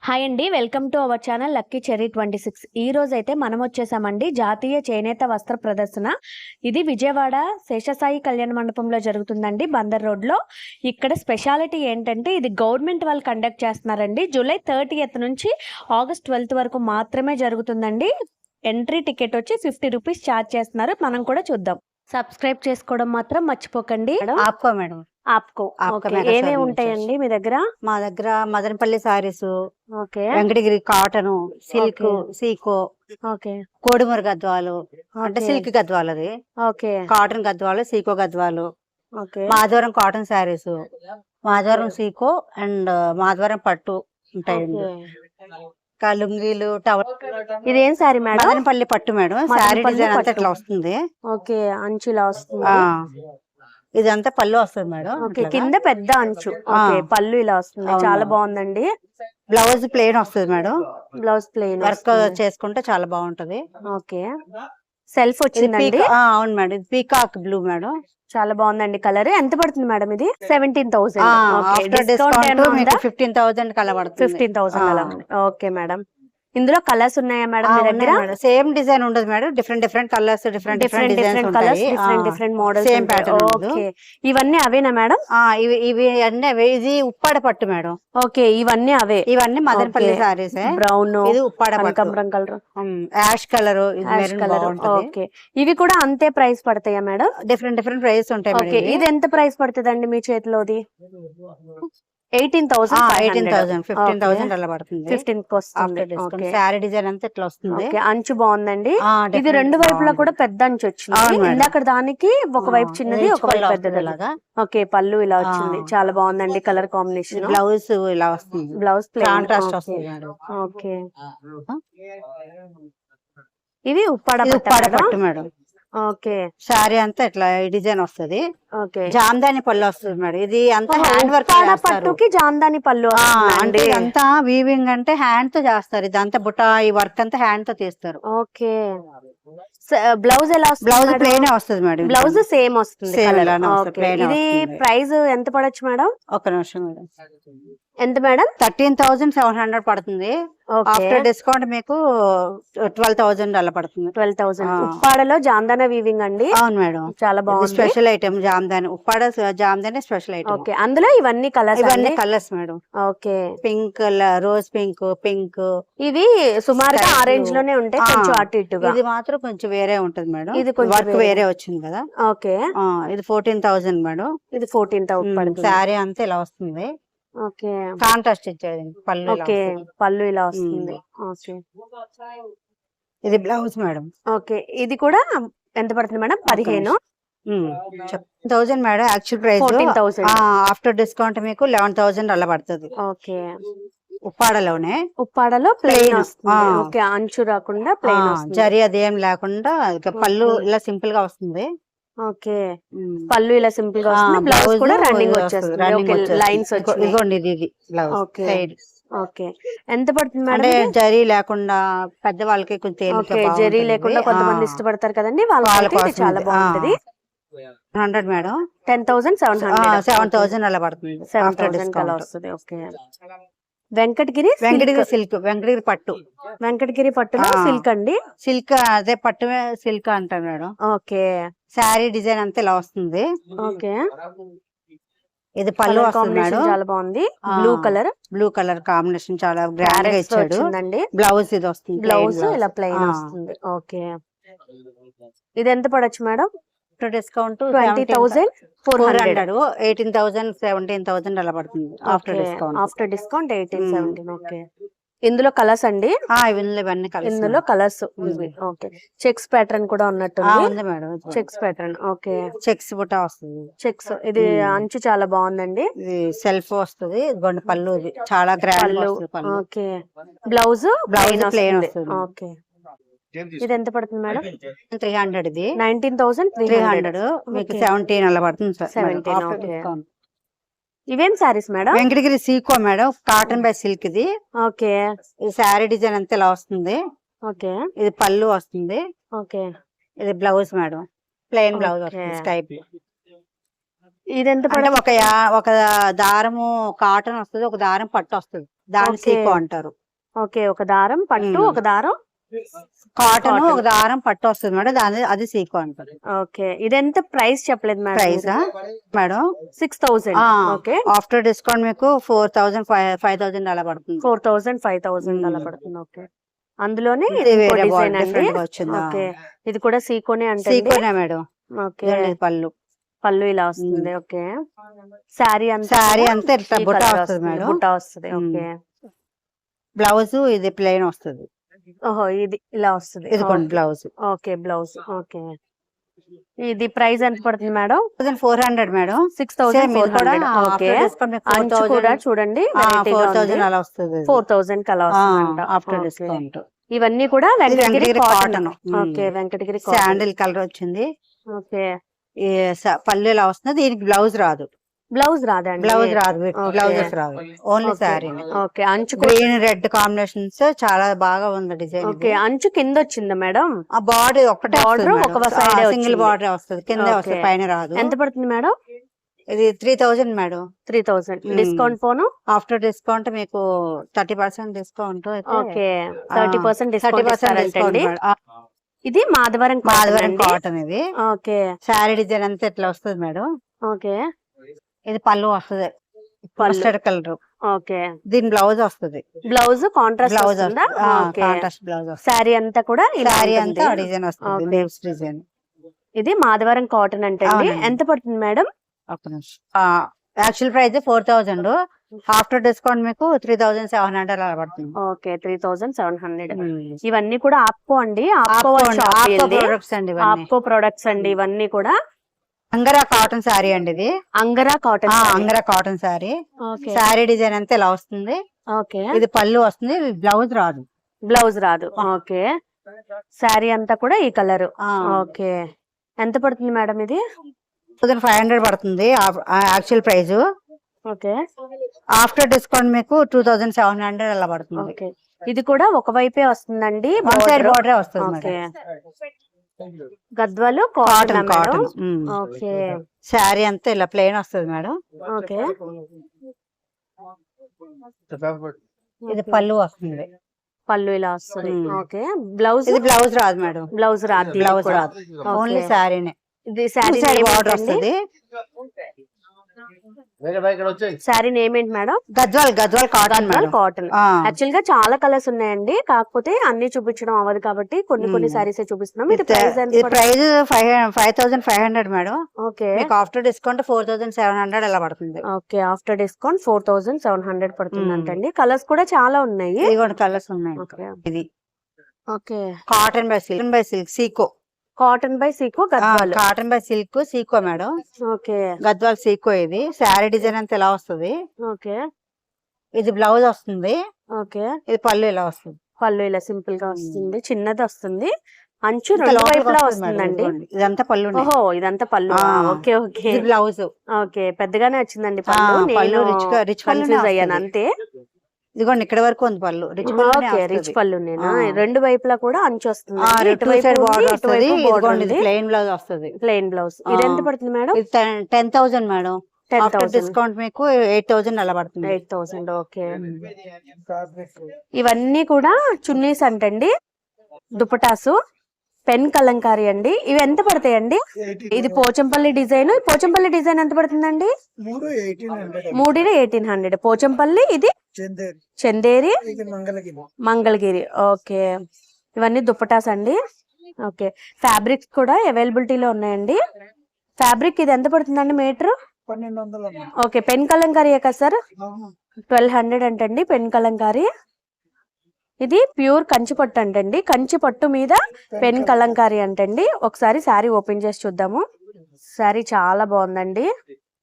Hi అండి, welcome to our channel lucky cherry 26. ఈ రోజు అయితే మనం వచ్చేసామండి జాతీయ చేనేత వస్త్ర ప్రదర్శన. ఇది విజయవాడ శేషసాయి కళ్యాణ మండపంలో జరుగుతుందండి, బందర్ రోడ్లో. ఇక్కడ స్పెషాలిటీ ఏంటంటే ఇది గవర్నమెంట్ వాళ్ళు కండక్ట్ చేస్తున్నారండి. జూలై 30th నుంచి ఆగస్ట్ 12th వరకు మాత్రమే జరుగుతుందండి. ఎంట్రీ టికెట్ వచ్చి 50 రూపీస్ ఛార్జ్ చేస్తున్నారు. మనం కూడా చూద్దాం. సబ్స్క్రైబ్ చేసుకోవడం మాత్రం మర్చిపోకండి. మేడం ఆప్కో ఏమేమి ఉంటాయండి మీ దగ్గర? మా దగ్గర Madanapalle saris, Venkatagiri cotton, silk, sico, కోడిమూర గద్వాలు అంటే సిల్క్ గద్వాలు, అది cotton Gadwal, sico Gadwal, Madhavaram cotton saris, Madhavaram sico and Madhavaram పట్టు ఉంటాయండి. లుంగీలు, టవల్. ఇదేం సారీ మేడం? మదనపల్లి పట్టు మేడం. సారీ డిజైన్ అంతా ఇట్లా వస్తుంది. అంచులా వస్తుంది. ఇదంతా పళ్ళు వస్తుంది మేడం. కింద పెద్ద అంచు, పళ్ళు ఇలా వస్తుంది. చాలా బాగుందండి. బ్లౌజ్ ప్లెయిన్ వస్తుంది మేడం. బ్లౌజ్ ప్లెయిన్ వర్క్ చేసుకుంటే చాలా బాగుంటది. సెల్ఫ్ వచ్చిందండి. అవును మేడం. ఇది పీకాక్ బ్లూ మేడం. చాలా బాగుందండి కలర్. ఎంత పడుతుంది మేడం ఇది? 17,000. 15,000 కల పడుతుంది. 15,000 అలా. Okay madam. ఇందులో కలర్స్ ఉన్నాయా మేడం మీ దగ్గర? సేమ్ డిజైన్ ఉండదు madam. Different colours, different colours, different models, same pattern. Okay, ఇవన్నీ అవేనా మేడం? ఇవి అన్ని అవే. ఇది ఉప్పాడ పట్టు మేడం. ఓకే, ఇవన్నీ అవే. ఇవన్నీ మదనపల్లి సారీస్. బ్రౌన్, ఇది Uppada colour, ash colour. Okay, ఇవి కూడా అంతే ప్రైస్ పడతాయా మేడం? డిఫరెంట్ ప్రైస్ ఉంటాయి. ఓకే, ఇది ఎంత ప్రైస్ పడుతుందండి మీ చేతిలోది? 18,000. 15,000 అలా పడుతుంది. 15th వస్తుంది. శారీ డిజైన్ అంతా ఇట్లా వస్తుంది. అంచు బాగుందండి. ఇది రెండు వైపులా కూడా పెద్ద అంచు వచ్చింది. ఇందాక దానికి ఒక వైపు చిన్నది, ఒక వైపు పెద్దది. ఓకే, పళ్ళు ఇలా వచ్చింది. చాలా బాగుందండి కలర్ కాంబినేషన్. బ్లౌజ్ ఇలా వస్తుంది. బ్లౌజ్ కాంట్రాస్ట్ వస్తుంది. ఓకే, ఇది ఉప్పాడ పట్టు మేడం. ఓకే, సారీ అంతా ఇట్లా డిజైన్ వస్తుంది. ఓకే, జామ్దాని పళ్ళు వస్తుంది మేడం. ఇది అంతా హ్యాండ్ వర్క్. పట్టుకి జామ్దాని పళ్ళు అంటే అంతా వీవింగ్ అంటే హ్యాండ్ తో చేస్తారు. ఇదంతా బుట్ట, ఈ వర్క్ అంతా హ్యాండ్ తో తీస్తారు. ఓకే, బ్లౌజ్ ఎలా? బ్లౌజ్ ప్లెయిన్ వస్తుంది మేడం. బ్లౌజ్ సేమ్ వస్తుంది. ఇది ప్రైస్ ఎంత పడొచ్చు మేడం? ఒక నిమిషం మేడం. ఎంత మేడం? 13,700 పడుతుంది. ఆఫ్టర్ డిస్కౌంట్ మీకు 12,000 అలా పడుతుంది. 12,000. ఉప్పాడలో జామ్దానా వీవింగ్ అండి. అవును మేడం, చాలా బాగుంది. Special item Jamdani. Uppada Jamdani special item. Okay, అందులో ఇవన్నీ కలర్స్. ఇవన్నీ colours madam. Okay, pink, rose pink. ఇవి సుమారుగా ఆరెంజ్ లోనే ఉంటాయి, కొంచెం అటు ఇటుగా. ఇది మాత్రం కొంచెం వేరే ఉంటది మేడం. ఇది వర్క్ వేరే వచ్చింది కదా. ఓకే, ఇది 14,000 మేడం. ఇది 14,000 పడుతుంది. శారీ అంతా ఇలా వస్తుంది. ఓకే, కాంట్రాస్ట్ ఇచ్చేది పళ్ళు. ఓకే, పళ్ళు ఇలా వస్తుంది. ఓకే, ఇది బ్లౌజ్ మేడం. ఓకే, ఇది కూడా ఎంత పడుతుంది madam? 15,000 madam. Actual price 14,000. After discount మీకు 11,000 అలా పడుతుంది. ఓకే, ఉప్పాడలోనే. ఉప్పాడలో ప్లెయిన్ వస్తుంది. ఓకే, అంచు రాకుండా ప్లెయిన్ వస్తుంది. జరీ అదేం లేకుండా పళ్ళు ఇలా సింపుల్ గా వస్తుంది. ఓకే, పళ్ళు ఇలా సింపుల్ గా వస్తుంది. బ్లౌజ్ కూడా రన్నింగ్ వచ్చేస్తుంది. లైన్స్ ఇదిగోండి, ఇది బ్లౌజ్. ఓకే, ఎంత పడుతుంది మేడం? అంటే జరీ లేకుండా పెద్ద వాళ్ళకి కొంచెం జరీ లేకుండా కొంతమంది ఇష్టపడతారు కదండి, వాళ్ళకి చాలా బాగుంటది. 100 మేడం. 10,700. 7,000 అలా పడుతుంది. 7,000 అలా వస్తుంది. ఓకే, వెంకటగిరి సిల్క్, వెంకటగిరి పట్టు. వెంకటగిరి పట్టులో సిల్క్ అండి. సిల్క్ అదే పట్టు సిల్క్ అంటారు మేడం. ఓకే, శారీ డిజైన్ అంతా ఇలా వస్తుంది. ఓకే, ఇది పళ్ళు వస్తుంది మేడం. చాలా బాగుంది. బ్లూ కలర్ కాంబినేషన్ చాలా గ్రాండ్ గా ఇచ్చాడు. బ్లౌజ్ ఇది వస్తుంది. బ్లౌజ్ ఇలా ప్లెయిన్ వస్తుంది. ఓకే, ఇది ఎంత పడొచ్చు మేడం? డిస్కౌంట్ 20,400. 18,000, 17,000 అలా పడుతుంది. After discount 18,17. ఓకే, ఇందులో కలర్స్ అండి. ఇందులో కలర్స్. ఓకే, చెక్స్ ప్యాటర్న్ కూడా ఉన్నట్టు ఉంది madam. Checks pattern. Okay, checks బుట్ట వస్తుంది. చెక్స్. ఇది అంచు చాలా బాగుందండి. ఇది సెల్ఫ్ వస్తుంది. గొండ పళ్ళు చాలా గ్రాండ్. ఓకే, బ్లౌజ్ ప్లెయిన్ వస్తుంది. ఓకే, ఇది ఎంత పడుతుంది మేడం? 300. ఇది 19,300. మీకు 17 అలా పడుతుంది. 17. ఇవేం saris madam? Venkatagiri sico madam, cotton by silk. ఇది ఓకే, ఈ శారీ డిజైన్ అంతా ఇలా వస్తుంది. ఓకే, ఇది పళ్ళు వస్తుంది. ఓకే, ఇది బ్లౌజ్ మేడం. ప్లెయిన్ బ్లౌజ్ వస్తుంది. Sky blue. ఇది ఎంత అంటే ఒక దారము కాటన్ వస్తుంది, ఒక దారం పట్టు వస్తుంది, దాని Okay. సీకో అంటారు. ఓకే, ఒక దారం పట్టు, ఉమ్. ఒక దారం కాటన్ Cotton. ఒక దారం పట్టు వస్తుంది మేడం, అది సీకో అంటారు. ఓకే. ఇదెంత ప్రైస్ చెప్పలేదు madam. Price madam 6000. Okay, after discount మీకు 4000 5000 అలా పడుతుంది. 4000 5000 అలా పడుతుంది. ఓకే, అందులోనే ఇది ఇది ఇంకో వేరే డిజైన్ అండి. డిఫరెంట్ గా వచ్చిందా? ఓకే, ఇది కూడా సీకోనే అంటే సీకోనే మేడం. ఓకే, ఇదండి పళ్ళు. పళ్ళు ఇలా వస్తుంది. ఓకే, శారీ అంతా శారీ కూడా అంతా ఇట్లా ఈ బుట్ట colour వస్తుంది మేడం. బుట్ట వస్తుంది. ఓకే, బ్లౌజ్ ఇది ప్లెయిన్ వస్తుంది. ఓహో, ఇది ఇలా వస్తుంది. ఇది కొన్ని బ్లౌజ్ ఓకే, బ్లౌజ్. ఓకే, ఇది ప్రైస్ ఎంత పడుతుంది మేడం? 400 మేడం. 6400. ఓకే, అంచు కూడా చూడండి variety గా ఉంది. 4000 అలా వస్తుంది. 4000 కలా వస్తుందంట. After okay. డిస్కౌంట్. ఇవన్నీ కూడా Venkatagiri Venkatagiri cotton. Cotton. Okay, Venkatagiri cotton. Sandal colour వచ్చింది. ఓకే, ఈ పళ్ళు ఇలా వస్తుంది, దీనికి బ్లౌజ్ రాదు. బ్లౌజ్ రాదండి. బ్లౌజ్ రాదు, Okay. బ్లౌజెస్ రాదు, ఓన్లీ ఓకే. శారీ. ఓకే, అంచు కూడా- గ్రీన్ రెడ్ కాంబినేషన్స్ చాలా బాగా ఉంది డిజైన్. ఓకే, అంచు కింద వచ్చిందా మేడం? ఆ బార్డర్ ఒకటే Border ఒక side ఏ సింగిల్ వచ్చింది. బార్డర్ వస్తుంది, కింద Okay. వస్తుంది, పైన రాదు. ఎంత పడుతుంది మేడం? ఇది 3000 మేడం. 3000 డిస్కౌంట్ పోను. ఆఫ్టర్ డిస్కౌంట్ మీకు 30% డిస్కౌంట్. ఓకే, 30% డిస్కౌంట్ 30% డిస్కౌంట్ ఇస్తారంటండి. మేడం. ఇది మాధవరం మాధవరం కాటన్. కాటన్ ఇది. ఓకే, శారీ డిజైన్ అంతా ఇట్లా వస్తుంది మేడం. ఓకే, ఇది పళ్ళు వస్తుంది, పళ్ళు. Mustard colour. ఓకే, దీని బ్లౌజ్ వస్తుంది, బ్లౌజ్ కాంట్రాస్ట్ బ్లౌజ్ వస్తుందా? ఓకే, కాంట్రాస్ట్ బ్లౌజ్ వస్తుంది. శారీ అంతా కూడా ఇలా శారీ ఉంటుంది. అంతా డిజైన్ వస్తుంది, Okay. Leaves design. ఇది మాధవరం కాటన్ అంటే అవునండి. ఎంత పడుతుంది మేడం? ఒక నిమిషం. యాక్చువల్ ప్రైస్ 4000, ఆఫ్టర్ డిస్కౌంట్ మీకు 3700 అలా పడుతుంది. ఓకే, 3700. ఇవన్నీ కూడా ఆప్కో అండి. ఆప్కో ప్రొడక్ట్స్ అండి ఇవన్నీ. ఆప్కో ప్రొడక్ట్స్ అండి ఇవన్నీ కూడా. అంగరా కాటన్ శారీ అండి ఇది. Angara cotton. Angara cotton sari. Okay, sari design అంతా ఇలా వస్తుంది. ఓకే, ఇది పళ్ళు వస్తుంది, బ్లౌజ్ రాదు. బ్లౌజ్ రాదు. ఓకే, శారీ అంతా కూడా ఈ కలర్. ఆ, ఓకే, ఎంత పడుతుంది మేడం ఇది? 1500 పడుతుంది actual price. Okay, after discount మీకు 2700 అలా పడుతుంది. ఓకే, ఇది కూడా ఒక వైపే వస్తుందండి. One side border. బార్డర్ వస్తుంది okay, madam. Gadwal cotton cotton. Cotton. Okay, sari అంతా ఇలా ప్లెయిన్ వస్తుంది మేడం. ఓకే, ఇది పళ్ళు వస్తుంది. పళ్ళు ఇలా వస్తుంది. మ్మ్. Okay, blouse. ఇది బ్లౌజ్ రాదు మేడం, బ్లౌజ్ రాదు. బ్లౌజ్ రాదు, ఓన్లీ శారీనే. ఇది శారీ బార్డర్ వస్తుంది. శారీ నేమ్ ఏంటి madam? Gadwal cotton madam. Cotton. ఆ, యాక్చువల్ గా చాలా కలర్స్ ఉన్నాయండి, కాకపోతే అన్ని చూపించడం అవ్వదు కాబట్టి కొన్ని సారీస్ చూపిస్తున్నాం. ఇది ప్రైస్ ఎంత ఇది పడుతుంది? Price 5500 madam. ఓకే, మీకు ఆఫ్టర్ డిస్కౌంట్ 4700 అలా పడుతుంది. ఓకే, ఆఫ్టర్ డిస్కౌంట్ 4700 పడుతుంది అంటండి. కలర్స్ కూడా చాలా ఉన్నాయి. ఇది కూడా కలర్స్ ఉన్నాయి. ఓకే, ఇది okay, cotton by silk sico. Cotton by sico Gadwal. Cotton by silk sico madam. Okay, Gadwal sico. ఇది శారీ డిజైన్ అంతా ఇలా వస్తుంది. ఓకే, ఇది బ్లౌజ్ వస్తుంది, ఓకే, ఇది పళ్ళు ఇలా వస్తుంది. పళ్ళు ఇలా సింపుల్ గా వస్తుంది, చిన్నది వస్తుంది. అంచు ఇంకా రెండు లోపలికి వైపులా వస్తుంది మేడం. వస్తుందండి. ఇదిగోండి, ఇదంతా పళ్ళు ఉన్నాయి. ఓహో, ఇదంతా పళ్ళు. ఆ. ఓకే, ఓకే, ఇది బ్లౌజ్. ఓకే, పెద్దగానే వచ్చిందండి పళ్ళు. పళ్ళు నేను రిచ్ పళ్ళు కన్ఫ్యూజ్ అయ్యాను అంతే. ఇదిగోండి ఇక్కడ వరకు ఉంది పళ్ళు, రిచ్ ఓకే, రిచ్ పళ్ళు. నేను రెండు వైపులా కూడా అంచు వస్తుంది. బార్డర్ వస్తుంది. ఇదిగోండి ఇది ప్లెయిన్ బ్లౌజ్ వస్తుంది. Plain blouse. ఇది ఎంత పడుతుంది మేడం? ఇది 10,000 మేడం. 10,000. డిస్కౌంట్ మీకు 8000 అలా పడుతుంది. 8000. ఓకే, ఇవన్నీ కూడా చున్నీస్ అంటండి, దుపటాసు, పెన్ కలంకారీ అండి. ఇవి ఎంత పడతాయండి? ఇది పోచంపల్లి డిజైన్. పోచంపల్లి డిజైన్ ఎంత పడుతుందండి? 3 1800. పోచంపల్లి, ఇది చందేరి, మంగళగిరి. ఓకే, ఇవన్నీ దుపటాస్ అండి. ఓకే, ఫ్యాబ్రిక్స్ కూడా అవైలబిలిటీలో ఉన్నాయండి. ఫ్యాబ్రిక్ ఇది ఎంత పడుతుందండి మీటర్? 1200. ఓకే, పెన్ కలంకారీ కదా సార్? 1200 అంటండి పెన్ కలంకారీ. ఇది ప్యూర్ కంచి పట్టు అంటండి. కంచి పట్టు మీద పెన్ కలంకారీ అంటండి. ఒకసారి శారీ ఓపెన్ చేసి చూద్దాము. శారీ చాలా బాగుందండి,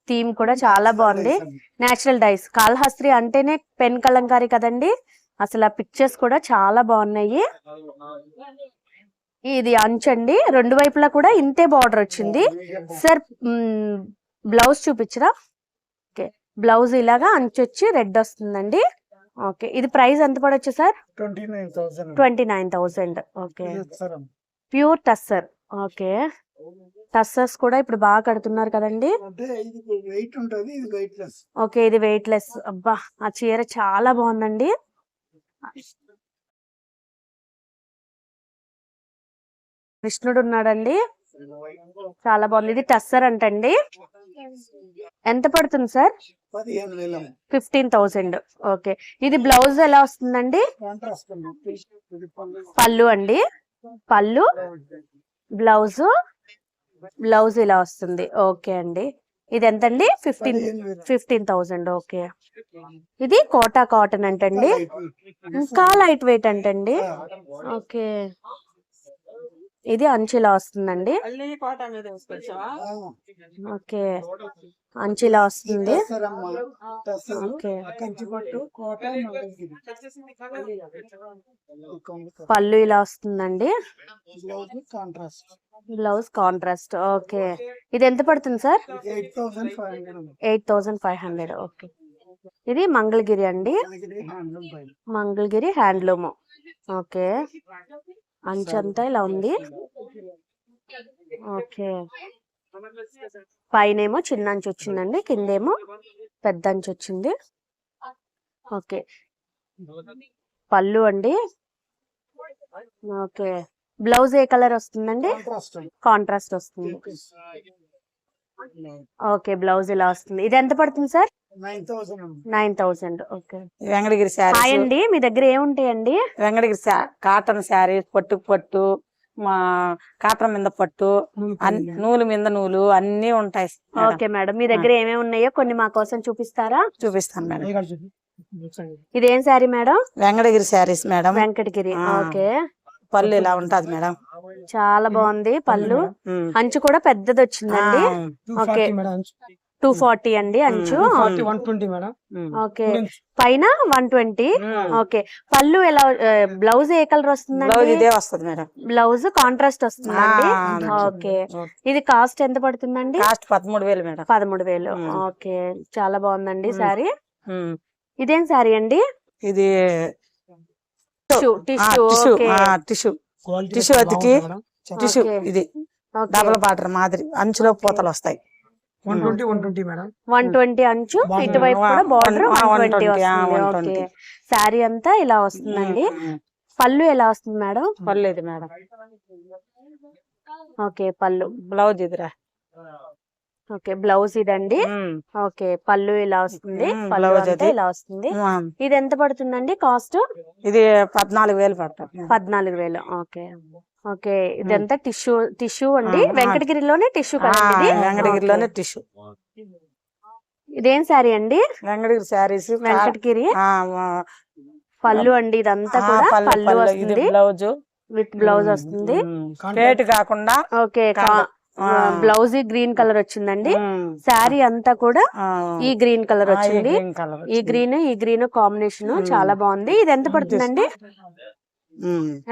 థీమ్ కూడా చాలా బాగుంది. Natural dice. కాళహస్త్రి అంటేనే పెన్ కలంకారీ కదండి. అసలు ఆ పిక్చర్స్ కూడా చాలా బాగున్నాయి. ఇది అంచండి, రెండు వైపులా కూడా ఇంతే బార్డర్ వచ్చింది. సార్ బ్లౌజ్ చూపించరా? ఓకే, బ్లౌజ్ ఇలాగా అంచు వచ్చి రెడ్ వస్తుందండి. ఓకే, ఇది ప్రైస్ ఎంత పడొచ్చు sir? 29,000. 29,000. Okay, pure tussar. Okay, tussars కూడా ఇప్పుడు బాగా కడుతున్నారు కదండి. అంటే ఇది వెయిట్ ఉంటది, ఇది వెయిట్ లెస్. ఓకే, ఇది వెయిట్ లెస్. అబ్బా, ఆ చీర చాలా బాగుందండి. కృష్ణుడు ఉన్నాడండి, చాలా బాగుంది. ఇది టస్సర్ అంటండి. ఎంత పడుతుంది సార్? 15,000. 15,000. ఓకే, ఇది బ్లౌజ్ ఎలా వస్తుందండి? కాంట్రాస్ట్ ఉంది. ఇది పళ్ళు. పళ్ళు అండి, పళ్ళు బ్లౌజ్ ఇలా వస్తుంది. ఓకే అండి, ఇది ఎంతండి? 15,000. ఓకే, ఇది కోటా కాటన్ అంటండి, ఇంకా లైట్ వెయిట్ అంటండి. ఓకే, ఇది అంచు ఇలా వస్తుందండి. ఓకే, అంచు ఇలా వస్తుంది. టస్సరమ్మ, టస్సరు, ఓకే, కంచిపట్టు, కాటన్, మంగళగిరి. పళ్ళు ఇలా వస్తుందండి, blouse contrast. Blouse contrast. Okay, ఇది ఎంత పడుతుంది సార్? 8,500. 8,500. ఓకే, ఇది మంగళగిరి అండి, మంగళగిరి హ్యాండ్లూమ్ పైన. మంగళగిరి హ్యాండ్లూమ్. ఓకే, అంచంతా ఇలా ఉంది. ఓకే, పైనేమో చిన్న అంచు వచ్చిందండి, కిందేమో పెద్ద అంచు వచ్చింది. ఓకే, పళ్ళు అండి. ఓకే, బ్లౌజ్ ఏ కలర్ వస్తుందండి? కాంట్రాస్ట్. కాంట్రాస్ట్ వస్తుంది. ఓకే, బ్లౌజ్ ఇలా వస్తుంది. ఇది ఎంత పడుతుంది sir? 9,000. 9,000. Okay, Venkatagiri hi saris, అండి, మీ దగ్గర ఏముంటాయండి? వెంకటగిరి కాటన్ శారీస్, పట్టు మా కాటన్ మీద పట్టు, నూలు మీద నూలు అన్ని ఉంటాయి మేడం. ఓకే మేడం, మీ దగ్గర ఏమేమి ఉన్నాయో కొన్ని మా కోసం చూపిస్తారా? చూపిస్తాను మేడం. ఇదేం శారీ మేడం? వెంకటగిరి శారీస్ మేడం. వెంకటగిరి. ఆ. ఓకే, పళ్ళు ఇలా ఉంటది మేడం. చాలా బాగుంది పళ్ళు. ఉమ్. అంచు కూడా పెద్దది వచ్చిందండి. ఓకే, 240 అండి అంచు. 120 మేడం. ఓకే, పైన 120. ఓకే, పళ్ళు ఎలా? బ్లౌజ్ ఏ కలర్ బ్లౌజ్ వస్తుందండి? ఇదే వస్తుంది మేడం. బ్లౌజ్ కాంట్రాస్ట్ వస్తుందండి. ఆ. ఓకే, ఇది కాస్ట్ ఎంత పడుతుందండి? Cost 13,000 madam. 13,000. ఓకే, చాలా బాగుందండి శారీ. ఉమ్. ఇదేం శారీ అండి? ఇది టిష్యూ. టిష్యూ టిష్యూ అతికి టిష్యూ. మేడం. ఇది డబల్ బార్డర్ మాదిరి అంచులో పూతలు వస్తాయి. 120 మేడం. 120 అంచు, బాగుంది. ఇటువైపు కూడా బార్డర్ 120 వస్తుంది. 120. ఓకే, శారీ అంతా ఇలా వస్తుందండి. పళ్ళు ఎలా వస్తుంది మేడం? పళ్ళు ఇది మేడం. ఓకే, పళ్ళు. బ్లౌజ్ ఇదిరా. ఓకే, బ్లౌజ్ ఇదండి. ఓకే, పళ్ళు ఇలా వస్తుంది, పళ్ళు బ్లౌజ్ అంతా అది. ఇలా వస్తుంది. ఇది ఎంత పడుతుందండి కాస్ట్? ఇది 14,000 పడుతుంది. 14,000. ఓకే, ఓకే, ఇదంతా టిష్యూ అండి. వెంకటగిరిలోనే టిష్యూ ఆ, కదండి ఇది? వెంకటగిరిలోనే ఓకే. టిష్యూ. ఇదేం శారీ అండి? వెంకటగిరి శారీస్. వెంకటగిరి. పళ్ళు అండి, ఇదంతా కూడా పళ్ళు ఇది వస్తుంది, బ్లౌజ్ విత్ బ్లౌజ్ వస్తుంది. రేట్ కాకుండా ఓకే, కాదు. బ్లౌజ్ గ్రీన్ కలర్ వచ్చిందండి. శారీ అంతా కూడా ఈ గ్రీన్ కలర్ వచ్చింది. ఈ గ్రీన్ కాంబినేషన్ చాలా బాగుంది. ఇది ఎంత పడుతుందండి?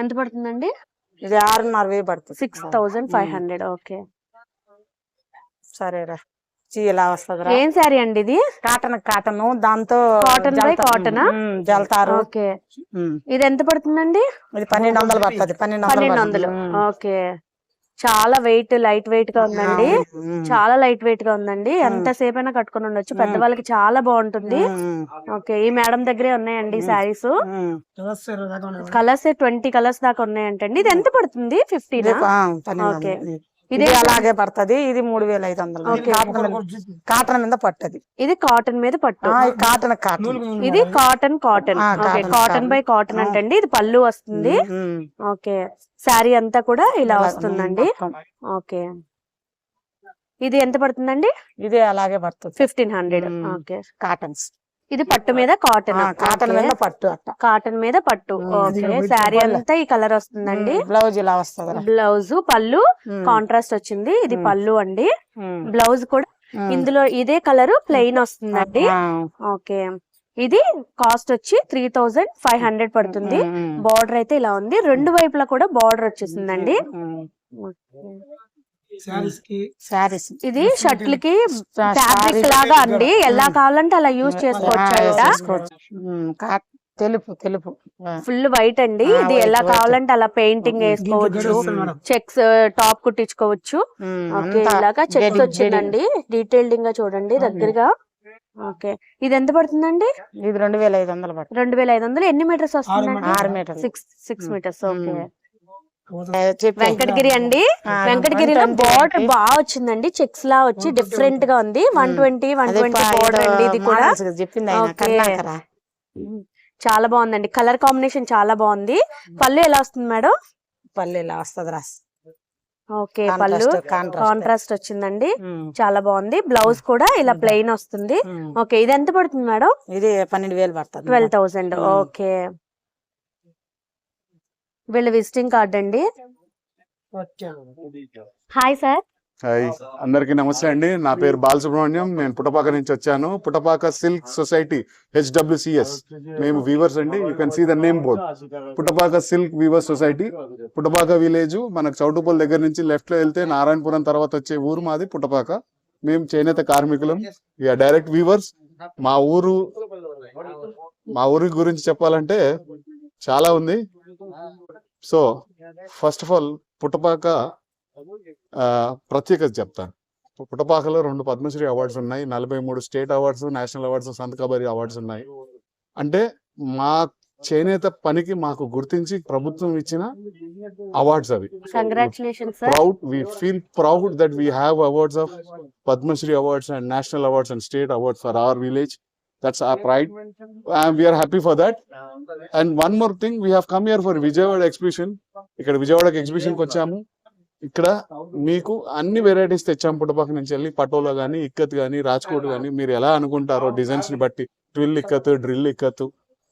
ఎంత పడుతుందండి? ఇది 6,500 పడుతుంది. 6,500. ఓకే, సరేరా. ఇలా వస్తుంది. ఏం శారీ అండి ఇది? కాటన్ దాంతో కాటన్ బై కాటన్. జల్తారు. ఓకే, ఇది ఎంత పడుతుందండి? ఇది 1,200 పడుతుంది. 1,200. ఓకే, చాలా లైట్ వెయిట్ గా ఉందండి. చాలా లైట్ వెయిట్ గా ఉందండి. ఎంతసేపు అయినా కట్టుకొని ఉండొచ్చు, పెద్దవాళ్ళకి చాలా బాగుంటుంది. ఓకే, ఈ మేడం దగ్గరే ఉన్నాయండి శారీస్. కలర్స్ 20 కలర్స్ దాకా ఉన్నాయంటండి. ఇది ఎంత పడుతుంది? 15. ఓకే, ఇది అలాగే పడుతుంది. ఇది 3,500. ఓకే. కాటన్ మీద పట్టది. ఇది కాటన్ మీద పట్టు. కాటన్ ఇది కాటన్. ఆ, okay, cotton, cotton by cotton అంటండి. ఇది పళ్ళు వస్తుంది. ఓకే, శారీ అంతా కూడా ఇలా వస్తుందండి. ఓకే, ఇది ఎంత పడుతుందండి? ఇది అలాగే పడుతుంది. 1,500. Okay, cottons. ఇది పట్టు మీద కాటన్. కాటన్ మీద పట్టు అట్ట. కాటన్ మీద పట్టు. ఓకే, శారీ అంతా ఈ కలర్ వస్తుందండి. బ్లౌజ్ ఇలా వస్తుంది. బ్లౌజ్ పళ్ళు కాంట్రాస్ట్ వచ్చింది. ఇది పళ్ళు అండి. బ్లౌజ్ కూడా ఇందులో ఇదే కలర్ ప్లెయిన్ వస్తుందండి. ఓకే, ఇది కాస్ట్ వచ్చి 3,500 పడుతుంది. బార్డర్ అయితే ఇలా ఉంది, రెండు వైపులా కూడా బార్డర్ వచ్చేసిందండి. శారీస్. ఇది షర్ట్లకి ఫ్యాబ్రిక్ లాగా అండి, ఎలా కావాలంటే అలా యూజ్ చేసుకోవచ్చు. తెలుపు తెలుపు ఫుల్ వైట్ అండి. ఆ, ఇది white, ఎలా white. కావాలంటే అలా పెయింటింగ్ దీంట్లో వేసుకోవచ్చు, గడి వస్తుంది మేడం. చెక్స్ టాప్ కుట్టించుకోవచ్చు. ఓకే, ఇలాగా చెక్స్ వచ్చిందండి. డీటెయిల్డ్ గా చూడండి దగ్గరగా. ఓకే, ఇది ఎంత పడుతుందండి? ఇది 2500 పడుతుంది. 2500. ఎన్ని మీటర్స్ వస్తుందండి? 6 మీటర్లు. 6 మీటర్స్. ఓకే, చెప్పే. వెంకటగిరి అండి. ఆ, వెంకటగిరిలో 120 బార్డర్ అంటే బాగా వచ్చిందండి, చెక్స్ లా వచ్చి డిఫరెంట్ గా ఉంది. 120 బార్డర్ అండి ఇది కూడా. చెప్పింది ఆయన ఓకే. కర్ణాకర. చాలా బాగుందండి, కలర్ కాంబినేషన్ చాలా బాగుంది. పళ్ళు ఎలా వస్తుంది మేడం? పల్లె ఇలా వస్తుంది రాస్. ఓకే, పళ్ళు కాంట్రాస్ట్ వచ్చిందండి, చాలా బాగుంది. బ్లౌజ్ కూడా ఇలా ప్లెయిన్ వస్తుంది. ఓకే, ఇది ఎంత పడుతుంది మేడం? ఇది 12,000 పడుతుంది. 12,000. ఓకే, వీళ్ళ విజిటింగ్ కార్డ్ అండి. Hi sir. హాయ్, అందరికీ నమస్తే అండి. నా పేరు బాలసుబ్రహ్మణ్యం. నేను పుటపాక నుంచి వచ్చాను. Puttapaka silk society HWCS. మేము వీవర్స్ అండి. You can see the name board, Puttapaka silk weavers society. Puttapaka village మనకు చౌటుపల్ దగ్గర నుంచి లెఫ్ట్ లో వెళ్తే నారాయణపురం తర్వాత వచ్చే ఊరు మాది పుటపాక. మేము చేనేత కార్మికులం, డైరెక్ట్ వీవర్స్. మా ఊరి గురించి చెప్పాలంటే చాలా ఉంది. సో ఫస్ట్ ఆఫ్ ఆల్ పుటపాక ప్రత్యేకత చెప్తాను. పుటపాకలో 2 పద్మశ్రీ అవార్డ్స్ ఉన్నాయి, 43 state awards, national awards, సంతకబరి awards ఉన్నాయి. అంటే మా చేనేత పనికి మాకు గుర్తించి ప్రభుత్వం ఇచ్చిన అవార్డ్స్ అవి. Congratulations sir. Proud, we feel proud that we have awards of Padmashri awards and national awards and state awards for our village. That's our pride, and we are happy for that. And one more thing, we have come here for Vijayawada exhibition. ఇక్కడ విజయవాడకి exhibition కి వచ్చాము. ఇక్కడ మీకు అన్ని varieties తెచ్చాము పుటపాక నుంచి వెళ్ళి. పటోలా గానీ, ఇక్కత్ గానీ, రాజ్కోట్ గానీ, మీరు ఎలా అనుకుంటారో డిజైన్స్ ని బట్టి twill ikat, drill ikat,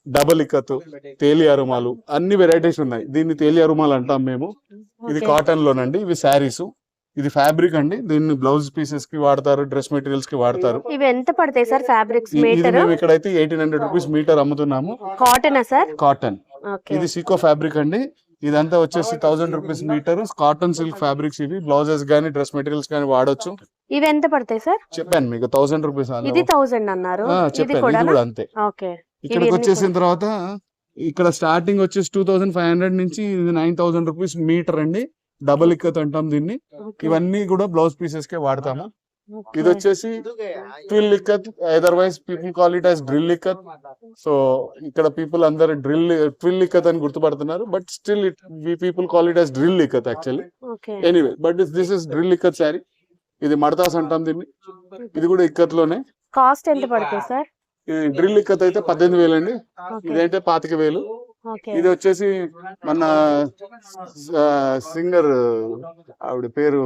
double ikat, తేలి అరుమాలు, అన్ని వెరైటీస్ ఉన్నాయి. దీన్ని తేలి అరుమాలు అంటాం మేము. ఇది కాటన్ లోనండి. ఇవి శారీస్. ఇది ఫ్యాబ్రిక్ అండి. దీన్ని బ్లౌజ్ పీసెస్ కి వాడతారు, డ్రెస్ మెటీరియల్స్ కి వాడతారు. ఇవి ఎంత పడతాయి సార్ ఫ్యాబ్రిక్స్ ఇది మీటర్? మేము ఇక్కడైతే 1800 రూపీస్ మీటర్ అమ్ముతున్నాము. కాటనా సార్? కాటన్. ఓకే, ఇది సీకో ఫ్యాబ్రిక్ అండి. ఇదంతా వచ్చేసి 1000 rupees metre. Cotton silk fabrics ఇవి. బ్లౌజెస్ గానీ, డ్రెస్ మెటీరియల్స్ గానీ వాడొచ్చు. ఇవి ఎంత పడతాయి సార్? చెప్పాను మీకు 1000 రూపీస్. ఇది 1000 అన్నారు. ఇది చెప్పాను, కూడా ఇది కూడా అంతే. ఓకే, ఇక్కడికి వచ్చేసిన తర్వాత ఇక్కడ స్టార్టింగ్ వచ్చేసి 2500 నుంచి ఇది 9000 రూపీస్ మీటర్ అండి. డబుల్ ఇక్కత్ అంటాం దీన్ని. ఇవన్నీ కూడా బ్లౌజ్ పీసెస్ కే వాడతాము. ఇది వచ్చేసి twill ikat, otherwise people call it as drill ikat. So ఇక్కడ పీపుల్ అందరు ట్విల్ ఇక్కత్ అని గుర్తుపడుతున్నారు, but still people call it as drill ikat actually. Anyway, but this is drill ikat sari. ఇది మడతాస్ అంటాం దీన్ని. ఇది కూడా ఇక్కత్ లోనే. కాస్ట్ ఎంత పడుతుంది సార్? ఇది డ్రిల్ ఇక్కత్ అయితే 18,000 అండి. ఇదైతే 25,000. ఇది వచ్చేసి మన సింగర్, ఆవిడ పేరు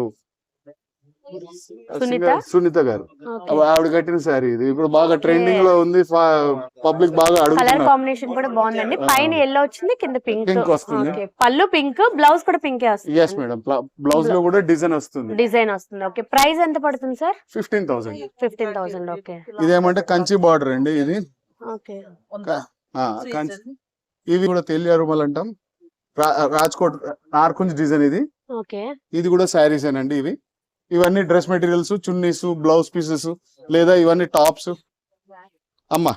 సునీత గారు, ఆవిడ కట్టిన శారీ. ఇది ఇప్పుడు బాగా ట్రెండింగ్ లో ఉంది. పబ్లిక్ బాగా కలర్ అడుగుతున్నారు. కాంబినేషన్ కూడా బాగుందండి. పైన ఎల్లో వచ్చింది, కింద పింక్ వస్తుంది. పళ్ళు పింక్, బ్లౌజ్ కూడా పింక్ వస్తుంది. ఎస్ మేడం, బ్లౌజ్ లో కూడా డిజైన్ వస్తుంది. డిజైన్ వస్తుంది. ఓకే, ప్రైస్ ఎంత పడుతుంది సార్? 15,000. 15,000. ఓకే, ఇదేమంటే కంచి బార్డర్ అండి. ఇది ఓకే, కంచి. ఇవి కూడా తేలి అరుమల్ అంటాం. రాజ్కోట్ నార్కుంజ్ డిజైన్ ఇది. ఓకే, ఇది కూడా శారీస్ ఏనండి. ఇవన్నీ dress materials, chunnis, blouse pieces, లేదా ఇవన్నీ టాప్స్. అమ్మా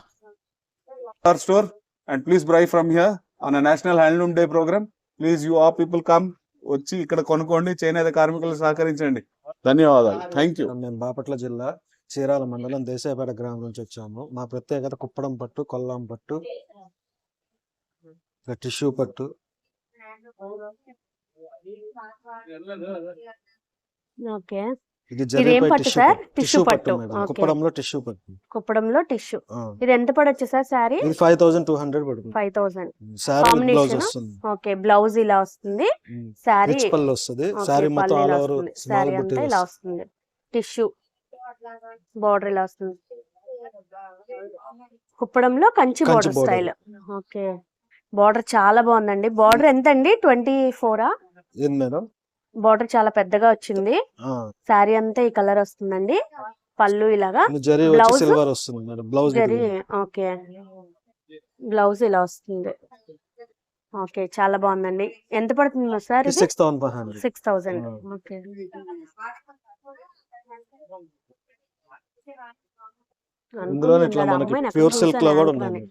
our store and please buy from here on a National Handloom Day program. Please you all people come, వచ్చి ఇక్కడ కొనుక్కోండి, చేనేత కార్మికులు సహకరించండి. ధన్యవాదాలు. Thank you. మేము బాపట్ల జిల్లా చీరాల మండలం దేశాయపేట గ్రామం నుంచి వచ్చాము. మా ప్రత్యేకత కుప్పడం పట్టు, కొల్లాం పట్టు, టిష్యూ పట్టు. ఓకే, ఇది ఇదేం పట్టు సార్? టిష్యూ పట్టు ఓకే. మేడం. కుప్పడంలో టిష్యూ పట్టు. కుప్పడంలో టిష్యూ. ఇది ఎంత పడొచ్చు సార్ శారీ? ఇది 5200 పడుతుంది. 5000. Sari blouse combination. వస్తుంది. ఓకే, బ్లౌజ్ ఇలా వస్తుంది. శారీ రిచ్ పళ్ళు వస్తుంది. శారీ మొత్తం ఆల్ ఓవర్ స్మాల్ శారీ బుట్టి అంతా ఇలా వస్తుంది. టిష్యూ బార్డర్ ఇలా వస్తుంది. కుప్పడంలో Kanchi border border. Style. Okay, border చాలా బాగుందండి. బార్డర్ ఎంత అండి? 24 ఏంది మేడం? బార్డర్ చాలా పెద్దగా వచ్చింది. శారీ అంతా ఈ కలర్ వస్తుందండి. పళ్ళు ఇలాగా, జరీ వచ్చి బ్లౌజ్ సిల్వర్ వస్తుంది madam. Blouse zari. Okay, blouse ఇలా వస్తుంది. ఓకే, చాలా బాగుందండి. ఎంత పడుతుంది సార్? 6500. 6000. ఓకే, ఇందులో ఇట్లా మనకి ప్యూర్ సిల్క్ లో కూడా ఉన్నాయి.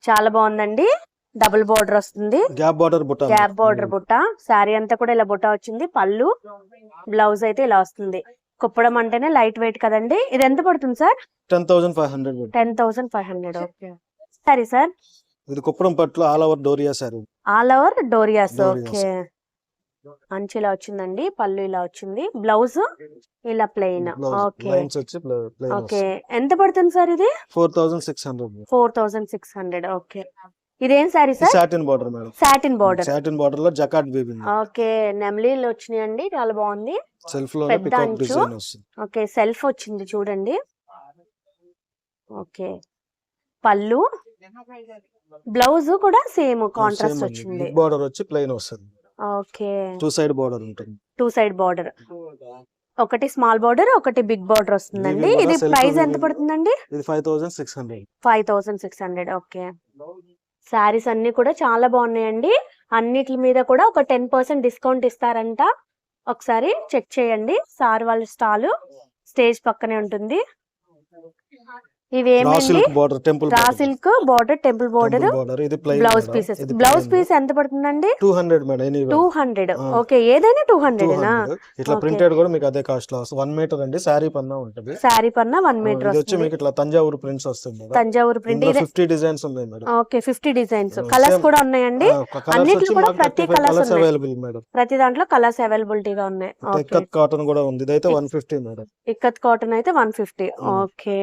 చాలా బాగుందండి. డబుల్ బోర్డర్ వస్తుంది, గ్యాప్ బార్డర్ బుట్ట గ్యాప్ బోర్డర్ బుట్ట. శారీ అంతా కూడా ఇలా బుట్ట వచ్చింది. పళ్ళు, బ్లౌజ్ అయితే ఇలా వస్తుంది. కుప్పడం అంటేనే లైట్ వెయిట్ కదండి. ఇది ఎంత పడుతుంది సార్? 10,500. 10,500. ఓకే. సరే సార్. ఇది కుప్పడం పట్లు all over doria sari. All over dorias. Dorias. Okay. అంచు ఇలా వచ్చిందండి, పళ్ళు ఇలా వచ్చింది, బ్లౌజ్ ఇలా ప్లెయిన్. ఓకే లైన్స్ వచ్చి ప్లెయిన్ ఓకే. ఎంత పడుతుంది సార్ ఇది? 4,600. 4,600. ఓకే. ఇదేం sari sir? Satin border madam. Satin border. Satin border లో జకాట్ వీవింగ్. ఓకే. నెమలీలు వచ్చినాయండి, చాలా బాగుంది. సెల్ఫ్ లో పెద్ద పికాక్ అంచు. డిజైన్ వస్తుంది. ఓకే. సెల్ఫ్ వచ్చింది చూడండి. ఓకే. పళ్ళు, బ్లౌజ్ కూడా సేమ్ కాంట్రాస్ట్ వచ్చింది. బిగ్ బార్డర్ వచ్చి ప్లెయిన్ వస్తుంది. ఓకే. 2 సైడ్ బార్డర్ ఉంటుంది. 2 సైడ్ బార్డర్, ఒకటి స్మాల్ బార్డర్, ఒకటి బిగ్ బార్డర్ వస్తుందండి. Weaving ఇది కూడా self ప్రైస్ ఎంత weaving. పడుతుందండి? ఇది 5,600. 5,600. ఓకే. శారీస్ అన్ని కూడా చాలా బాగున్నాయండి. అన్నిటి మీద కూడా ఒక 10% డిస్కౌంట్ ఇస్తారంట. ఒకసారి చెక్ చేయండి. సార్ వాళ్ళ స్టాల్ స్టేజ్ పక్కనే ఉంటుంది. రా ఇవేమండి? Silk border temple raw silk border, temple border, border. ఇది plain blouse pieces. Blouse piece ఎంత పడుతుందండి? 200 మేడం. ఎనీవే 200. ఆ. ఓకే. ఏదైనా 200 ఏనా? 200. ఇట్లా Okay. ప్రింటెడ్ కూడా మీకు అదే కాస్ట్ లో వస్తుంది. 1 మీటర్ అండి. శారీ పన్నా ఉంటుంది. శారీ పన్నా 1 మీటర్ ఇది వచ్చి వస్తుంది. మీకు ఇట్లా తంజావూరు ప్రింట్స్ వస్తుంది మేడం. తంజావూరు ప్రింట్. ఇందులో 50 డిజైన్స్ ఉన్నాయి madam. Okay. 50 designs. Colours Same. కూడా ఉన్నాయండి. కలర్స్ అన్నిట్లో వచ్చి కూడా మాకు ప్రతి 35 colours కలర్స్ ఉన్నాయి. Available madam. ప్రతి దాంట్లో కలర్స్ అవైలబిలిటీగా ఉన్నాయి. ఓకే. ఇక్కత్ కాటన్ కూడా ఉంది. ఇదైతే 150 మేడం. ఇక్కత్ కాటన్ అయితే 150. ఓకే.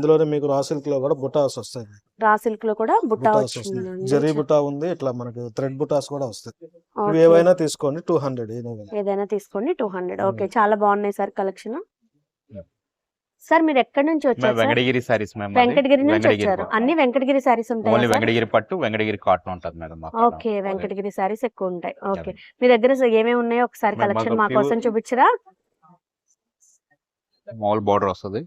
ఇందులోనే మీకు రా సిల్క్ లో కూడా బుటాస్ వస్తాయి. రా సిల్క్ లో కూడా బుట్ట బుటాస్ వస్తాయి. వచ్చిందండి. జరీ బుటా ఉంది. ఇట్లా మనకి థ్రెడ్ బుటాస్ కూడా వస్తాయి. ఇవి ఓకే. ఏవైనా తీసుకోండి 200. ఏదైనా తీసుకోండి 200. ఓకే. చాలా బాగున్నాయి సార్ కలెక్షన్. సార్ మీరు ఎక్కడి నుంచి వచ్చారు సార్? వెంకటగిరి సారీస్ మేము వెంకటగిరి నుంచి వచ్చారు. అన్ని వెంకటగిరి సారీస్ ఓన్లీ ఉంటాయి. వెంకటగిరి పట్టు వెంకటగిరి కాటన్ ఉంటుంది మేడం మాకు. ఓకే. వెంకటగిరి సారీస్ ఎక్కువ ఉంటాయి. ఓకే. మీ దగ్గర ఏమేమి ఉన్నాయో ఒకసారి మాకు కలెక్షన్ మా pure- కోసం చూపించరా? మామూలు బోర్డర్ వస్తుంది,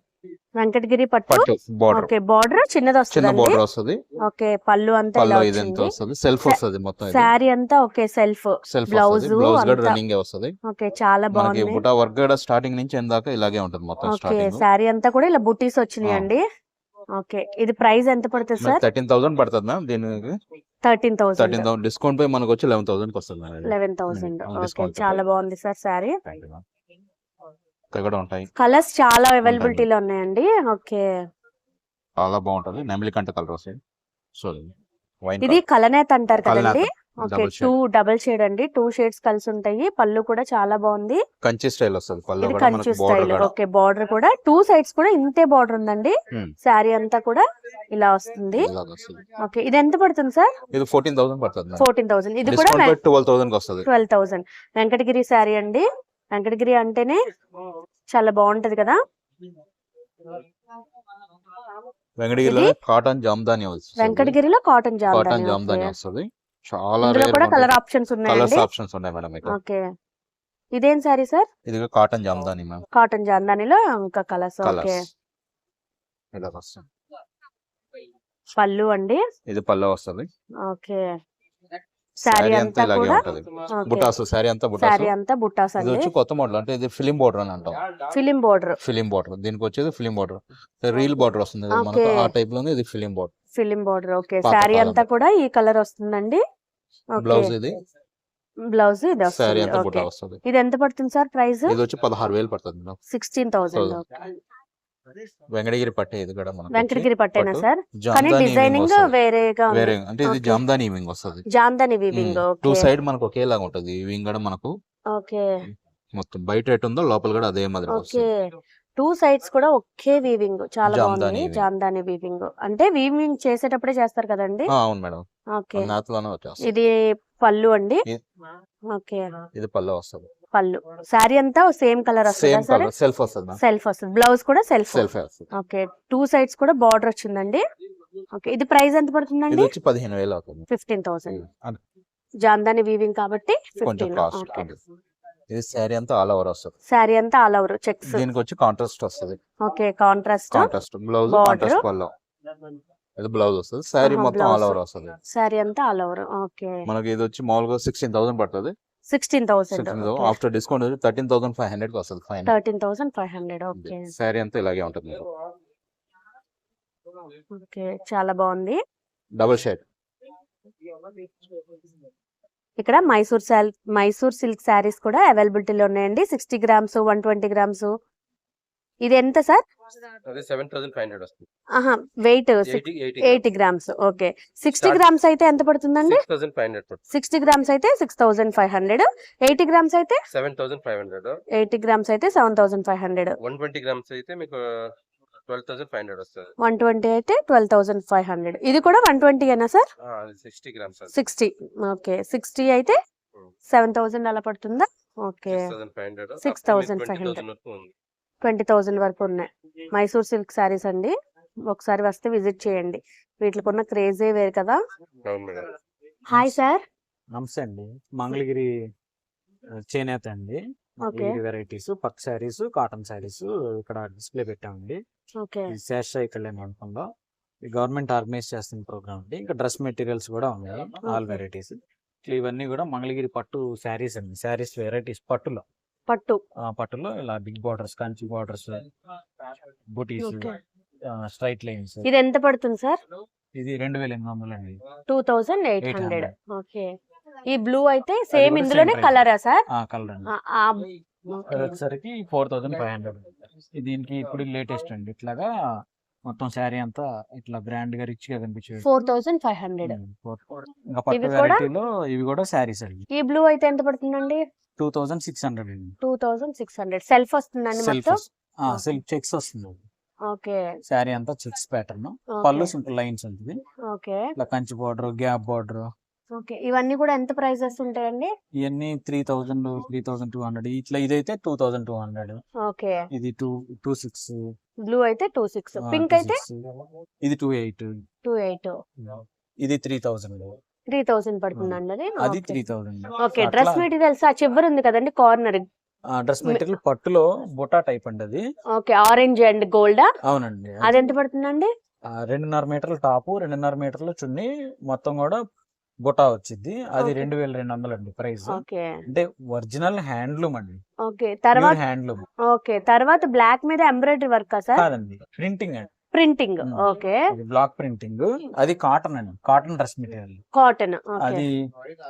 వెంకటగిరి పట్టు. పట్టు బోర్డర్ ఓకే. బార్డర్ చిన్నది చిన్న వస్తుంది. బోర్డర్ వస్తుంది. ఓకే. పళ్ళు అంతా ఇలా పళ్ళు ఇదంతా వచ్చింది. వస్తుంది, సెల్ఫ్ వస్తుంది మొత్తం. శారీ అంతా ఓకే. సెల్ఫ్ సెల్ఫ్ బ్లౌజ్ వస్తుంది, బ్లౌజ్ కూడా అంతా. రన్నింగ్ వస్తుంది. ఓకే. చాలా మనకి బాగుంది. బుటా వర్క్ కూడా స్టార్టింగ్ నుంచి ఎందాక ఇలాగే ఉంటుంది మొత్తం. ఓకే. స్టార్టింగ్ శారీ అంతా కూడా ఇలా బుటీస్ వచ్చినాయండి. ఓకే. ఇది ప్రైస్ ఎంత పడుతుంది సార్? 13,000 పడుతుంది మ్యామ్. దీనికి 13,000. 13,000 డిస్కౌంట్ పై మనకు వచ్చి 11,000 కి వస్తుంది మేడం. 11,000. ఓకే. discount. చాలా బాగుంది sir sari. Thank you, ma'am. ఇక్కడ కూడా ఉంటాయి, కలర్స్ చాలా అవైలబిలిటీలో ఉన్నాయండి. ఓకే. చాలా బాగుంటది. నెమిలి కంట కలర్ వస్తాయి. సో వైన్ ఇది కలనేత అంటారు కదండి. కలనేత. Okay. Double shade. 2 double shade అండి. 2 షేడ్స్ కలిసి ఉంటాయి. పళ్ళు కూడా చాలా బాగుంది. కంచి స్టైల్ వస్తుంది. పళ్ళు ఇది కూడా కంచు మనకి స్టైల్. బోర్డర్ కూడా. ఓకే. బార్డర్ కూడా 2 సైడ్స్ కూడా ఇంతే బార్డర్ ఉందండి. Hmm. శారీ అంతా కూడా ఇలా వస్తుంది. ఇలాగ వస్తుంది. ఓకే. ఇది ఎంత పడుతుంది సార్? ఇది 14,000 పడుతుంది మేడం. 14,000. ఇది కూడా డిస్కౌంట్ పై 12,000 కి వస్తుంది. 12,000. వెంకటగిరి శారీ అండి. వెంకటగిరి అంటేనే చాలా బాగుంటది కదా. వెంకటగిరిలో ఇది కాటన్ జామ్దాని వస్తుంది. వెంకటగిరిలో కాటన్ కాటన్ జామ్దాని. జామ్దాని వస్తుంది. చాలా ఇందులో కూడా కలర్ ఆప్షన్స్ కలర్స్ ఉన్నాయండి. ఆప్షన్స్ ఉన్నాయి మేడం మీకు. ఓకే. ఇదేం సారీ సార్? ఇది కాటన్ జామ్దాని మ్యామ్. కాటన్ జామ్దానిలో ఇంకా కలర్స్. ఓకే. కలర్స్ ఇలా వస్తుంది. పళ్ళు అండి. ఇది పళ్ళు వస్తుంది. ఓకే. శారీ శారీ అంతా అంతా ఇలాగే కూడా ఉంటది. ఓకే. బుటాస్ శారీ అంతా బుటాస్. శారీ అంతా బుట్టాస్ ఇది అండి. వచ్చి కొత్త మోడల్, అంటే ఇది ఫిలిం బోర్డర్ అని అంటాం. Film border. Film border. దీనికి వచ్చేది ఫిలిం బోర్డర్, రీల్ బోర్డర్ వస్తుంది కదా ఓకే. మనకు. ఆ టైప్ లోనే ఇది film border. Film border. Okay. పాత శారీ కాలం. అంతా కూడా ఈ కలర్ వస్తుందండి. ఓకే. బ్లౌజ్ ఇది, బ్లౌజ్ ఇది శారీ వస్తుంది. అంతా ఓకే. బుటా వస్తుంది. ఇది ఎంత పడుతుంది సార్ ప్రైస్? ఇది వచ్చి 16,000 పడుతుంది మేడం. 16,000. వెంకటగిరి పట్టే ఇది కూడా మనకు వచ్చి వెంకటగిరి పట్టేనా పట్టు. సార్? కానీ జామ్దాని డిజైనింగ్ weaving వస్తది. వేరేగా ఉంది. వేరే అంటే ఇది ఓకే. జామ్దాని ఈవింగ్ వస్తుంది. జామ్దాని వీవింగ్. 2 ఓకే. సైడ్ మనకు ఒకేలాగా ఉంటది. ఈవింగ్ కూడా మనకు ఓకే. మొత్తం బయట ఎటు ఉందో లోపల కూడా అదే మాదిరి ఓకే. వస్తుంది. 2 సైడ్స్ కూడా ఒకే వీవింగ్. చాలా జామ్దాని బాగుంది. weaving. జామ్దాని వీవింగ్ అంటే వీవింగ్ చేసేటప్పుడే చేస్తారు కదండి. అవును మేడం, ఓకే. నాతులోనే వచ్చేస్తుంది. ఇది పళ్ళు అండి. ఇ- ఓకే. ఇది పళ్ళు వస్తుంది. పళ్ళు. శారీ అంతా సేమ్ కలర్ వస్తుందా సేమ్ సరే? కలర్ సెల్ఫ్ వస్తుంది మ్యామ్. సెల్ఫ్ వస్తుంది. బ్లౌజ్ కూడా సెల్ఫ్. సెల్ఫ్ వస్తుంది. ఓకే. 2 సైడ్స్ కూడా బార్డర్ వచ్చిందండి. ఓకే. ఇది ప్రైస్ ఎంత ఇది పడుతుందండి? వచ్చి 15,000 అవుతుంది. 15,000. అది జామ్దాని వీవింగ్ కాబట్టి కొంచెం 15. కాస్ట్. ఓకే. ఇది శారీ అంతా ఆల్ ఓవర్ వస్తుంది. శారీ అంతా ఆల్ ఓవర్ చెక్స్. దీనికి వచ్చి కాంట్రాస్ట్ వస్తుంది. Okay. Contrast. Contrast blouse, Border. Contrast పళ్ళు. ఇది బ్లౌజ్ వస్తుంది. శారీ మొత్తం బ్లౌజ్. ఆల్ ఓవర్ వస్తుంది. శారీ అంతా ఆల్ ఓవర్. ఓకే. మనకి ఇది వచ్చి మామూలుగా 16,000 పడుతుంది. 16,000. ఆఫ్టర్ డిస్కౌంట్ వచ్చి 13,500 కి వస్తుంది ఫైన్. 13,500. ఓకే. శారీ అంతా ఇలాగే ఉంటుంది మీకు. ఓకే, చాలా బాగుంది. Double shade. ఇక్కడ మైసూర్ సిల్క్ శారీస్ కూడా అవైలబిలిటీలో ఉన్నాయండి. 60 గ్రామ్స్, 120 గ్రామ్స్. ఇది ఎంత సార్? అది 7,500 వస్తుంది. ఆహా, వెయిట్ 80 80 గ్రామ్స్. ఓకే, 60 గ్రామ్స్ అయితే ఎంత పడుతుందండి? 6,500 పడుతుంది. 60 గ్రామ్స్ అయితే 6,500, 80 గ్రామ్స్ అయితే 7,500. 80 గ్రామ్స్ అయితే 7,500, 120 గ్రామ్స్ అయితే మీకు 12,500 వస్తుంది. 120 అయితే 12,500. ఇది కూడా 120 ఏనా సార్? అది 60 గ్రామ్స్. 60. ఓకే, 60 అయితే 7,000 అలా పడుతుందా? ఓకే, 6,500. 6,500. 20,000 వరకు ఉంది. 20,000 వరకు ఉన్నాయి. మైసూర్ సిల్క్ శారీస్ అండి, ఒకసారి వస్తే విజిట్ చేయండి. వీటికి ఉన్న క్రేజే వేరు కదా. అవును మేడం. Hi sir. నమస్తే అండి. మంగళగిరి చేనేత అండి. మంగళగిరి వెరైటీస్, పట్టు శారీస్, కాటన్ శారీస్ ఇక్కడ డిస్ప్లే పెట్టామండి. ఓకే, ఈ శేషాయి కళ్యాణ మండపంలో ఈ గవర్నమెంట్ ఆర్గనైజ్ చేస్తున్న ప్రోగ్రామ్ అండి. ఇంకా డ్రెస్ మెటీరియల్స్ కూడా ఉన్నాయి, ఆల్ వెరైటీస్. ఇవన్నీ కూడా మంగళగిరి పట్టు శారీస్ అండి. శారీస్ వెరైటీస్ పట్టులో ఇలా బిగ్ బార్డర్స్, కంచి బార్డర్స్, బూటీస్, ఓకే. Straight lines. ఇది ఎంత పడుతుంది సార్? ఇది 2,800 అండి. 2,800. ఓకే, ఈ బ్లూ అయితే అది సేమ్ కూడా ఇందులోనే same price. కలరా సార్? కలర్ అండి. అది అది వచ్చేసరికి 4,500. దీనికి ఇప్పుడు లేటెస్ట్ అండి. ఇట్లాగా మొత్తం శారీ అంతా ఇట్లా గ్రాండ్ గా రిచ్ గా కనిపించేది. 4,500. ఇంకా పట్టు ఇవి కూడా? వెరైటీలో ఇవి కూడా శారీస్ అండి. ఈ బ్లూ అయితే ఎంత పడుతుందండి? 2,600 అండి. 2,600. సెల్ఫ్ వస్తుందండి సెల్ఫ్ మొత్తం? సెల్ఫ్ చెక్స్ వస్తుంది. ఓకే, శారీ అంతా చెక్స్ ప్యాటర్న్. ఓకే. పళ్ళు సింపుల్ లైన్స్ ఉంటుంది. ఓకే, ఇట్లా Kanchi border, gap border. Okay. ఇవన్నీ కూడా ఎంత ప్రైజెస్ ఉంటాయండి? ఇవన్నీ 3,000, 3,200. ఇట్లా ఇదైతే 2,200. ఓకే, ఇది 2,600. బ్లూ అయితే 26, పింక్ అయితే 2,600. ఇది 2,800. 28. ఇది 3,000. 3,000 పడుతుందండి అది. అది ఓకే. 3,000. ఓకే, డ్రెస్ మెటీరియల్స్ ఆ చివరి ఉంది కదండి కార్నర్. డ్రెస్ మెటీరియల్ పట్టులో బుటా టైప్ అండి అది. Okay, orange and gold. అవునండి. అది ఎంత పడుతుందండి? 2.5 మీటర్ల టాపు, 2.5 మీటర్ల చున్నీ, మొత్తం కూడా బుటా వచ్చింది. అది ఓకే. 2,200 అండి ప్రైస్. ఓకే, అంటే ఒరిజినల్ హ్యాండ్లూమ్ అండి. ఓకే. తర్వాత హ్యాండ్లూమ్ ఓకే, తర్వాత బ్లాక్ మీద ఎంబ్రాయిడరీ వర్క్ సార్? కాదండి, ప్రింటింగ్ అండి. ప్రింటింగ్. ఉమ్. Okay, block printing. అది కాటన్ అండి, cotton dress material. Cotton. Okay, అది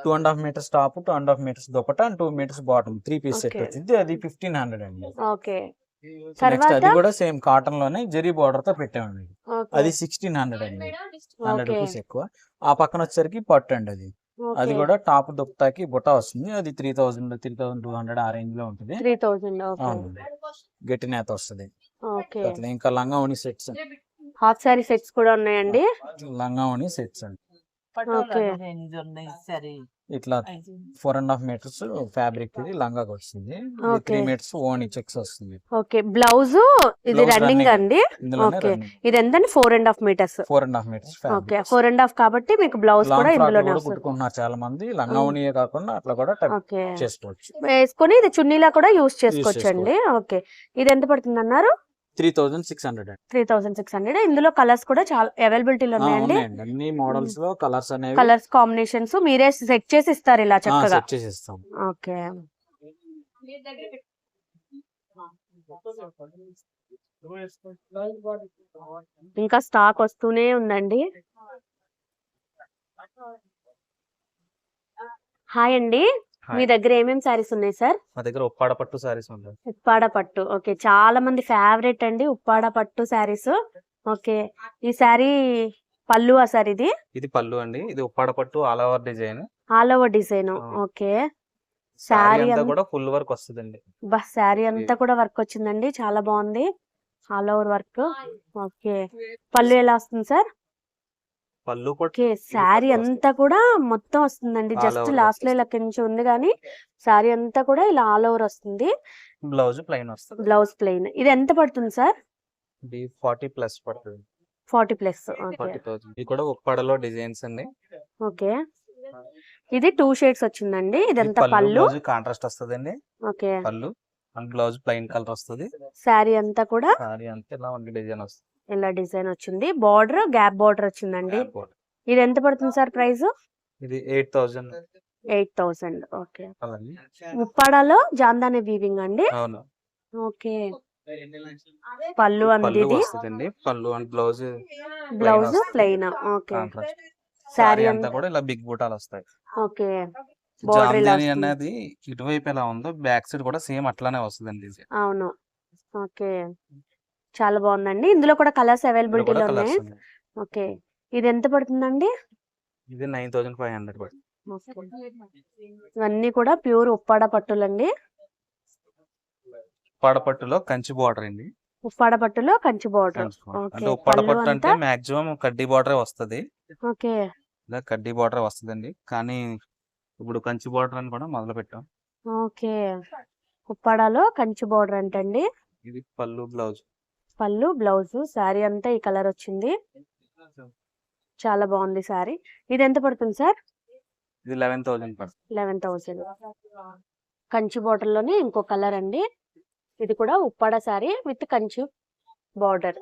2.5 metres top, 2.5 metres dupatta and 2 metres bottom, 3 piece set okay. వచ్చింది. అది 1,500 అండి. ఓకే. నెక్స్ట్ తర్వాత అది కూడా సేమ్ కాటన్ లోనే జరీ బార్డర్ తో పెట్టామండి. ఓకే, అది 1,600 అండి. 100 ఓకే. రూపీస్ ఎక్కువ. ఆ పక్కన వచ్చేసరికి పట్టు అండి. అది ఓకే. కూడా టాప్ దుపట్టాకి బుట్ట వస్తుంది. అది 3,000, 3,200 ఆ రేంజ్ లో ఉంటుంది. 3,000. ఓకే, అవునండి, గట్టి నేత వస్తుంది. ఓకే. అట్లా ఇంకా లంగావణి సెట్స్, హాఫ్ సారీ సెట్స్ కూడా ఉన్నాయండి. లంగావణి సెట్స్ అండి. ఓకే, ఇట్లా 4.5 మీటర్స్ ఫ్యాబ్రిక్ ఇది లంగాకి వస్తుంది. ఓకే. 3 మీటర్స్ ఓణి చెక్స్ వస్తుంది. ఓకే. బ్లౌజ్ ఇది Blouse రన్నింగ్ running. అండి. ఇందులోనే ఓకే, running. ఇది ఎంతండి? 4.5 మీటర్స్. 4.5 metres okay, fabric. 4.5 కాబట్టి మీకు బ్లౌజ్ కూడా లాంగ్ ఫ్రాక్ ఇందులోనే కూడా వస్తుంది. కుట్టుకుంటున్నారు చాలా మంది. లంగావణియే కాకుండా అట్లా కూడా ఓకే, చేసుకోవచ్చు. వేసుకొని ఇది చున్నీలా కూడా యూస్ చేసుకోవచ్చు అండి. ఓకే, ఇది ఎంత పడుతుంది అన్నారు? 3,600 అండి. 3,600. ఇందులో కలర్స్ కూడా చాలా అవైలబిలిటీలో ఉన్నాయండి. ఉన్నాయండి. అన్ని మోడల్స్ లో కలర్స్ అనేవి కలర్స్ కాంబినేషన్స్ మీరే సెట్ చేసి ఇస్తారు ఇలా చక్కగా. సెట్ చేసి ఇస్తాం. ఓకే, ఇంకా స్టాక్ వస్తూనే ఉందండి. హాయ్ అండి, మీ దగ్గర ఏమేమి శారీస్ ఉన్నాయి సార్? మా దగ్గర ఉప్పాడ పట్టు సారీస్ ఉంటాయి. ఉప్పాడ పట్టు. ఓకే, చాలా మంది ఫేవరెట్ అండి ఉప్పాడ పట్టు శారీస్. ఓకే, ఈ శారీ పళ్ళు ఆ సార్? ఇది పళ్ళు అండి. ఇది ఉప్పాడ పట్టు all over design. All over design. Okay, sorry sari అంతా కూడా ఫుల్ వర్క్ వస్తుందండి. శారీ అంతా కూడా వర్క్ వచ్చిందండి, చాలా బాగుంది. All over work. ఓకే, పళ్ళు ఎలా వస్తుంది సార్? పళ్ళు కూడా ఓకే, శారీ అంతా కూడా మొత్తం వస్తుందండి. All జస్ట్ over లాస్ట్ లో ఇలా కింద ఉంది కానీ శారీ అంతా కూడా ఇలా ఆల్ ఓవర్ వస్తుంది. బ్లౌజ్ ప్లెయిన్ వస్తుంది. Blouse plain. ఇది ఎంత పడుతుంది సార్? ఇది 40+ పడుతుంది. 40+. ఓకే, 40,000. ఇది కూడా ఉప్పాడలో డిజైన్స్ అండి. ఓకే. ఇది 2 షేడ్స్ వచ్చిందండి. ఇదంతా పళ్ళు. బ్లౌజ్ కాంట్రాస్ట్ వస్తుందండి. ఓకే, పళ్ళు అండ్ బ్లౌజ్ ప్లెయిన్ కలర్ వస్తుంది. శారీ అంతా కూడా సారీ అంతా ఇలా ఉండి డిజైన్ వస్తుంది. ఇలా డిజైన్ వచ్చింది. బార్డర్ గ్యాప్ బార్డర్ వచ్చిందండి. ఇది ఎంత పడుతుంది సార్ ప్రైస్? ఇది 8,000. 8,000. ఓకే, అలాగే. ఉప్పాడలో జాందాని వీవింగ్ అండి. అవును. ఓకే, పళ్ళు అంది పళ్ళు ఇది, వస్తుందండి. పళ్ళు అండ్ బ్లౌజ్ బ్లౌజ్ వస్తుంది. Plain. Okay. Contrast. Sari sari అంతా అంతా కూడా ఇలా బిగ్ బూటాలు వస్తాయి. ఓకే. బోర్డర్ ఇలా జామ్దాని వస్తుంది. అనేది ఇటువైపు ఎలా ఉందో బ్యాక్ సైడ్ కూడా సేమ్ అట్లానే వస్తుందండి. ఇది అవును. ఓకే. చాలా బాగుందండి. ఇందులో కూడా కలర్స్ ఇందులో అవైలబిలిటీలో కూడా ఉన్నాయి. కలర్స్ ఉన్నాయి. ఓకే. ఇది ఎంత పడుతుందండి? ఇది 9500 పడుతుంది. ఓకే. ఇవన్నీ కూడా ప్యూర్ ఉప్పాడ పట్టులండి. ఉప్పాడ పట్టులో కంచి బార్డర్ అండి. ఉప్పాడ పట్టులో Kanchi border. Kanchi border. Okay. అంటే ఉప్పాడ పళ్ళు పట్టు అంటే అంతా మాక్సిమం కడ్డీ బార్డరే వస్తది. ఓకే. ఇలా కడ్డీ బార్డర్ వస్తుందండి. కానీ ఇప్పుడు కంచి బార్డర్ అని కూడా మొదలు పెట్టాం. ఓకే. ఉప్పాడలో కంచి బోర్డర్ అంటండి. ఇది పళ్ళు బ్లౌజ్. పళ్ళు బ్లౌజ్ శారీ అంతా ఈ కలర్ వచ్చింది. చాలా బాగుంది శారీ. ఇది ఎంత పడుతుంది సార్? ఇది 11,000 పడుతుంది. 11,000. కంచి బోర్డర్ లోనే ఇంకో కలర్ అండి. ఇది కూడా ఉప్పాడ శారీ విత్ కంచి బోర్డర్.